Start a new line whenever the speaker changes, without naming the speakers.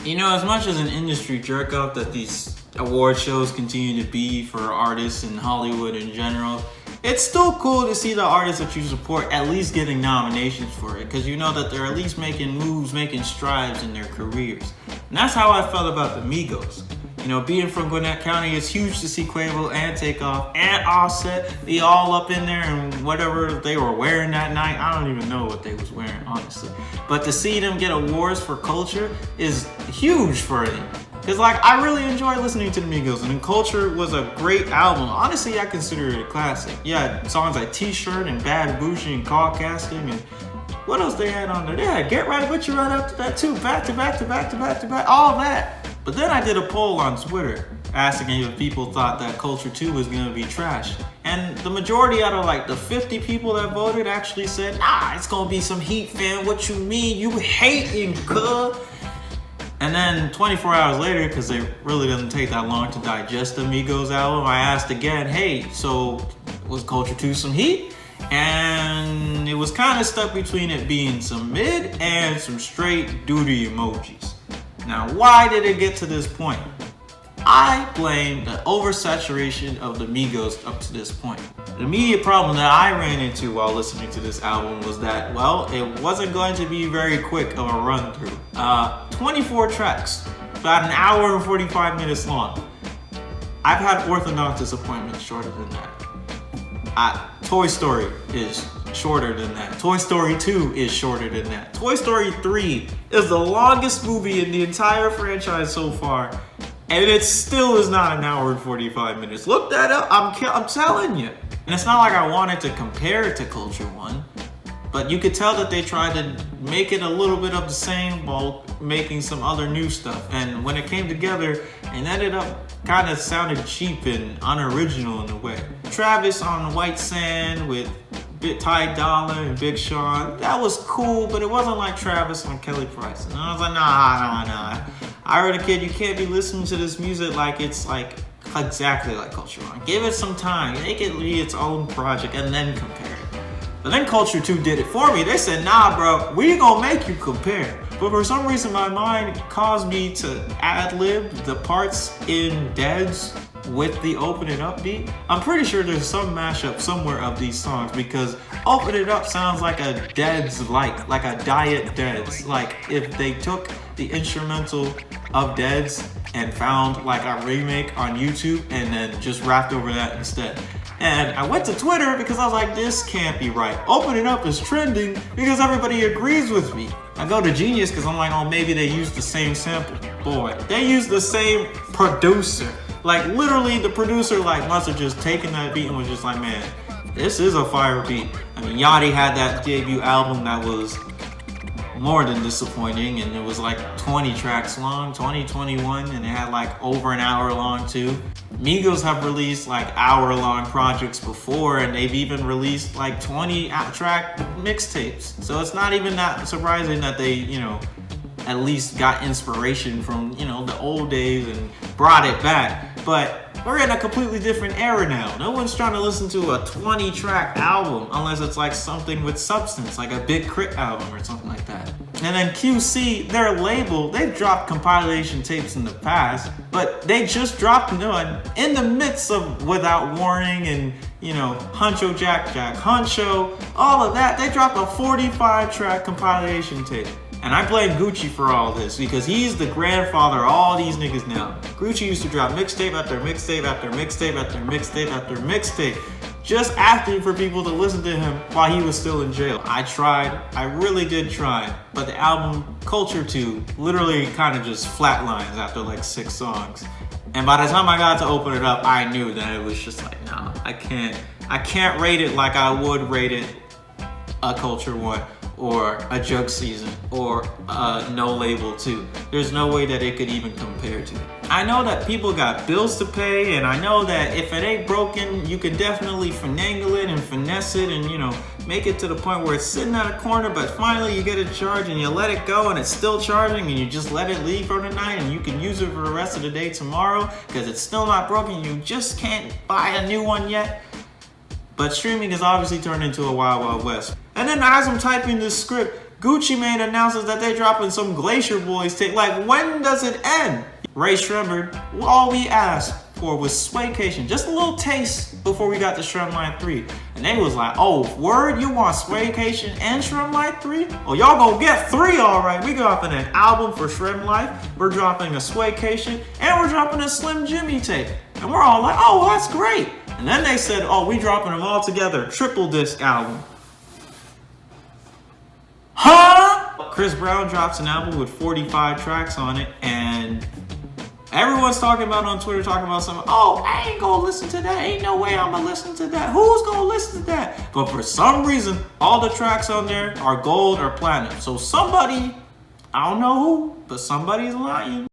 You know, as much as an industry jerk off that these award shows continue to be for artists in Hollywood in general, it's still cool to see the artists that you support at least getting nominations for it, because you know that they're at least making moves, making strides in their careers. And that's how I felt about the Migos. You know, being from Gwinnett County, it's huge to see Quavo and Takeoff and Offset be all up in there and whatever they were wearing that night. I don't even know what they was wearing, honestly. But to see them get awards for culture is huge for them. Because, like, I really enjoy listening to the Migos, and Culture was a great album. Honestly, I consider it a classic. Yeah, songs like T-Shirt and Bad Bougie and Call Casting, and what else they had on there? They had Get Right With You right after that, too. Back to back to back to back to back, all that. But then I did a poll on Twitter asking if people thought that Culture 2 was gonna be trash. And the majority out of like the 50 people that voted actually said, nah, it's gonna be some heat, fam. What you mean? You hating, cuz? And then 24 hours later, because it really doesn't take that long to digest the Migos album, I asked again, hey, so was Culture 2 some heat? And it was kind of stuck between it being some mid and some straight duty emojis. Now, why did it get to this point? I blame the oversaturation of the Migos up to this point. The immediate problem that I ran into while listening to this album was that, well, it wasn't going to be very quick of a run through. 24 tracks, about an hour and 45 minutes long. I've had orthodox disappointments shorter than that. Toy Story is shorter than that. Toy Story 2 is shorter than that. Toy Story 3 is the longest movie in the entire franchise so far, and it still is not an hour and 45 minutes. Look that up, I'm telling you. And it's not like I wanted to compare it to Culture 1, but you could tell that they tried to make it a little bit of the same while making some other new stuff. And when it came together, it ended up kind of sounded cheap and unoriginal in a way. Travis on White Sand with Ty Dolla and Big Sean, that was cool, but it wasn't like Travis on Kelly Price. And I was like, nah. HirotheKid, you can't be listening to this music like it's like exactly like Culture 1. Give it some time, make it be its own project, and then compare it. But then Culture 2 did it for me. They said, nah, bro, we gonna make you compare. But for some reason, my mind caused me to ad-lib the parts in Deads with the Open It Up beat. I'm pretty sure there's some mashup somewhere of these songs, because Open It Up sounds like a Deads like a Diet Deads. Like if they took the instrumental of Deads and found like a remake on YouTube and then just rapped over that instead. And I went to Twitter because I was like, this can't be right. Open It Up is trending because everybody agrees with me. I go to Genius because I'm like, oh, maybe they used the same sample. Boy, they used the same producer. Like literally the producer like must have just taken that beat and was just like, man, this is a fire beat. I mean, Yachty had that debut album that was more than disappointing, and it was like 20 tracks long, 21, and it had like over an hour long too. Migos have released like hour-long projects before, and they've even released like 20-track mixtapes. So it's not even that surprising that they, you know, at least got inspiration from, you know, the old days and brought it back. But we're in a completely different era now. No one's trying to listen to a 20-track album unless it's like something with substance, like a Big Crit album or something like that. And then QC, their label, they've dropped compilation tapes in the past, but they just dropped one in the midst of Without Warning and, you know, Huncho Jack Huncho, all of that. They dropped a 45-track compilation tape. And I blame Gucci for all this because he's the grandfather of all these niggas now. Gucci used to drop mixtape after mixtape after mixtape after mixtape after mixtape, just asking for people to listen to him while he was still in jail. I tried, I really did try, but the album Culture 2 literally kind of just flatlines after like 6 songs. And by the time I got to Open It Up, I knew that it was just like, no, I can't rate it like I would rate it a Culture 1. Or a Jug Season, or No Label 2. There's no way that it could even compare to it. I know that people got bills to pay, and I know that if it ain't broken, you can definitely finagle it and finesse it and, you know, make it to the point where it's sitting at a corner, but finally you get it charged and you let it go and it's still charging and you just let it leave for the night and you can use it for the rest of the day tomorrow because it's still not broken. You just can't buy a new one yet. But streaming has obviously turned into a wild, wild west. And then as I'm typing this script, Gucci Mane announces that they dropping some Glacier Boys tape. Like, when does it end? Ray Shremmerd, all we asked for was Swaycation, just a little taste before we got to Shrimline 3. And they was like, oh, word, you want Swaycation and Shrimline 3? Oh, y'all gonna get 3, all right. We dropping an album for Shrimp Life, we're dropping a Swaycation, and we're dropping a Slim Jimmy tape. And we're all like, oh, that's great. And then they said, oh, we dropping them all together, triple disc album. Huh? Chris Brown drops an album with 45 tracks on it, and everyone's talking about on Twitter, talking about something. Oh, I ain't gonna listen to that. Ain't no way I'm gonna listen to that. Who's gonna listen to that? But for some reason, all the tracks on there are gold or platinum. So somebody, I don't know who, but somebody's lying.